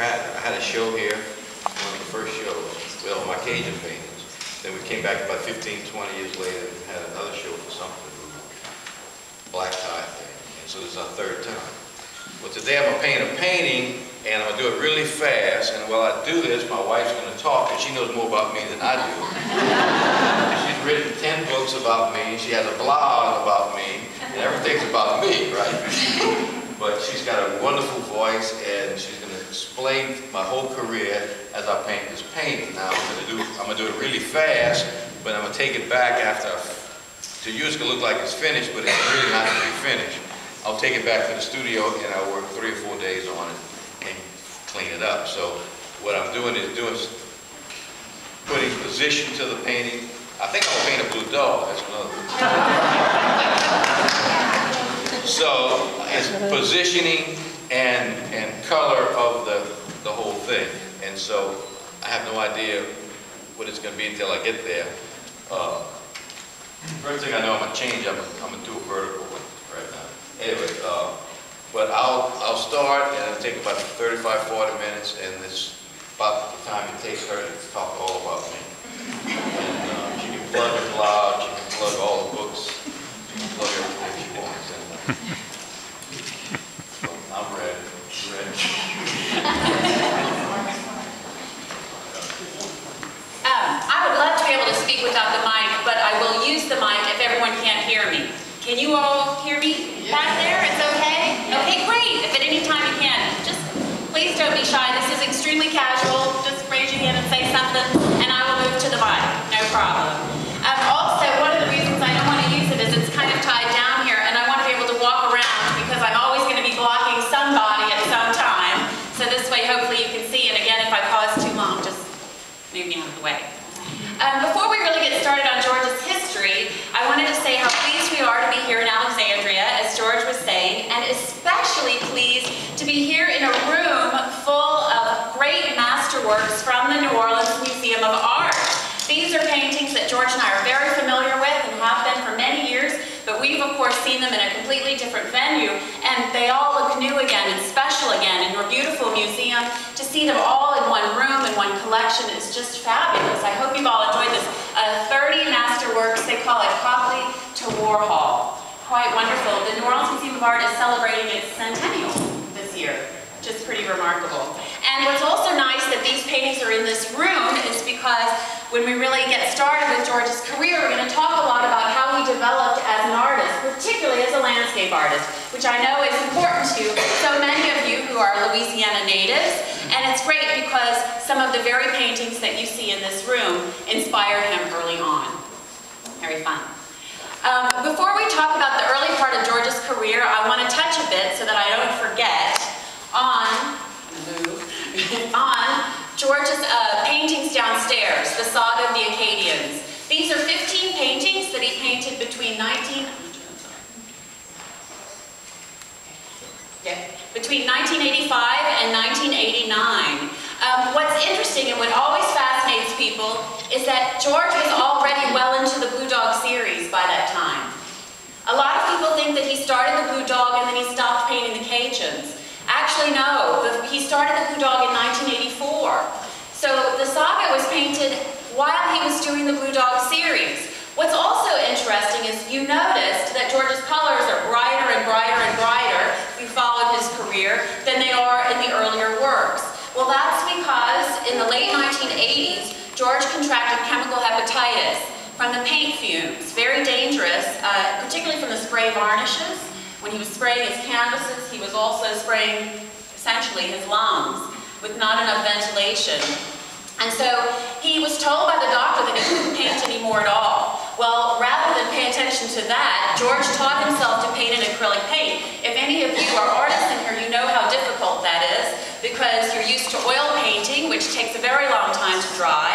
I had a show here, one of the first shows, with all my Cajun paintings. Then we came back about 15, 20 years later and had another show for something, black tie thing. And so this is our third time. Well, today I'm going to paint a painting, and I'm going to do it really fast. And while I do this, my wife's going to talk, and she knows more about me than I do. She's written 10 books about me. She has a blog about me, and everything's about me, right? But she's got a wonderful voice, and she's going to explain my whole career as I paint this painting. Now I'm going to do it really fast, but I'm going to take it back after. To you, it's going to look like it's finished, but it's really not going to be finished. I'll take it back to the studio, and I'll work 3 or 4 days on it and clean it up. So what I'm doing is putting position to the painting. I think I'll paint a blue dog. That's another one. So it's positioning and color of the whole thing. And so I have no idea what it's going to be until I get there. First thing I know, I'm going to change. I'm going to do a vertical one right now. Anyway, but I'll start, and it'll take about 35, 40 minutes, and it's about the time it takes her to talk all about me. And she can plug the blog, she can plug all the books, she can plug everything she wants. And, so I'm ready. I would love to be able to speak without the mic, but I will use the mic if everyone can't hear me. Can you all hear me back there? It's okay? Okay, great. If at any time you can, just please don't be shy. This is extremely casual. Just raise your hand and say something, and I will move to the mic. No problem. Also, one of the reasons I don't want to use it is it's kind of tied down here, and I want to be able to walk around because I'm always going to be blocking somebody at some time. So this way, hopefully, you can see. And again, if I pause too long, just move me out of the way. Before we really get started on George's history, I wanted to say how pleased we are to be here in Alexandria, as George was saying, and especially pleased to be here in a room full of great masterworks from the New Orleans Museum of Art. These are paintings that George and I are very familiar with and have been for many years, but we've of course seen them in a completely different venue, and they all look new again and special again in your beautiful museum. To see them all in one room and one collection is just fabulous. I hope you've all enjoyed this. 30 masterworks, they call it Copley to Warhol. Quite wonderful. The New Orleans Museum of Art is celebrating its centennial this year, which is pretty remarkable. And what's also nice that these paintings are in this room is because when we really get started with George's career, we're going to talk a lot about how he developed as an artist, particularly as a landscape artist, which I know is important to so many of you who are Louisiana natives. And it's great because some of the very paintings that you see in this room inspired him early on. Very fun. Before we talk about the early part of George's career, I want to touch a bit so that I don't forget on George's paintings downstairs, the Saga of the Acadians. These are 15 paintings that he painted between 1985 and 1989. What's interesting and what always fascinates people is that George was already well into the Blue Dog series by that time. A lot of people think that he started the Blue Dog and then he stopped painting the Cajuns. Actually, no. He started the Blue Dog in 1984. So the Saga was painted while he was doing the Blue Dog series. What's also interesting is you noticed that George's colors are brighter and brighter and brighter if you followed his career than they are in the earlier works. Well, that's because in the late 1980s, George contracted chemical hepatitis from the paint fumes. Very dangerous, particularly from the spray varnishes. When he was spraying his canvases, he was also spraying essentially his lungs with not enough ventilation. And so he was told by the doctor that he couldn't paint anymore at all. Well, rather than pay attention to that, George taught himself to paint in acrylic paint. If any of you are artists in here, you know how difficult that is because you're used to oil painting, which takes a very long time to dry,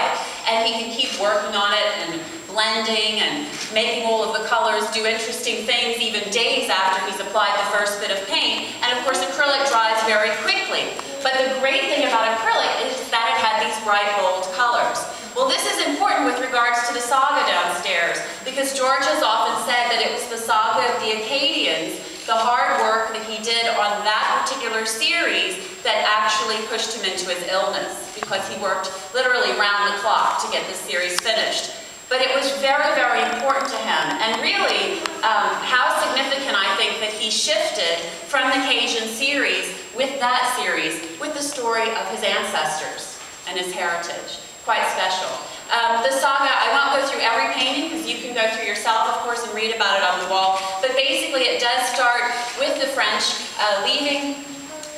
and he can keep working on it and blending and making all of the colors do interesting things even days after he's applied the first bit of paint. And of course, acrylic dries very quickly. But the great thing about acrylic is that it had these bright, bold colors. Well, this is important with regards to the Saga downstairs, because George has often said that it was the Saga of the Acadians the hard work that he did on that particular series that actually pushed him into his illness, because he worked literally round the clock to get this series finished. But it was very, very important to him, and really how significant I think that he shifted from the Cajun series with that series, with the story of his ancestors and his heritage. Quite special. The saga, I won't go through every painting because you can go through yourself, of course, and read about it on the wall, but basically it does start with the French leaving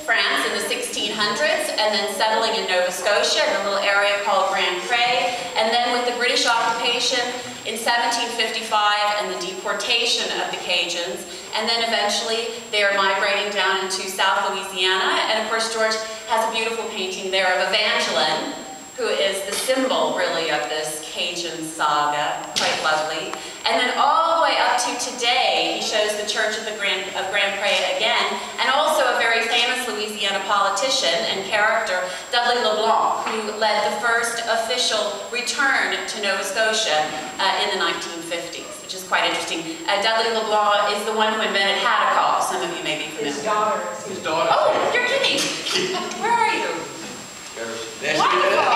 France in the 1600s and then settling in Nova Scotia in a little area called Grand Pre, and then with the British occupation in 1755 and the deportation of the Cajuns, and then eventually they are migrating down into South Louisiana, and of course George has a beautiful painting there of Evangeline, who is the symbol really of this Cajun saga, quite lovely. And then all the way up to today, he shows the Church of Grand Pre again, and also a very famous Louisiana politician and character, Dudley LeBlanc, who led the first official return to Nova Scotia in the 1950s, which is quite interesting. Dudley LeBlanc is the one who invented Hadacol. Some of you may be familiar. His daughter. His daughter. Oh, you're kidding. Where are you? There she Wonderful. is.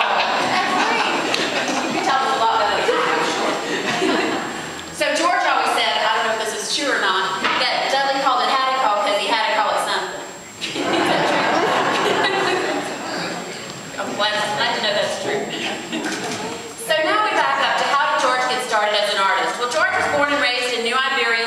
You can tell us a lot better than I, I'm sure. So George always said, I don't know if this is true or not, that Dudley called it Hadacol because he had to call it something. Is that true? I'm glad to know that's true. So now we back up to how did George get started as an artist? Well, George was born and raised in New Iberia,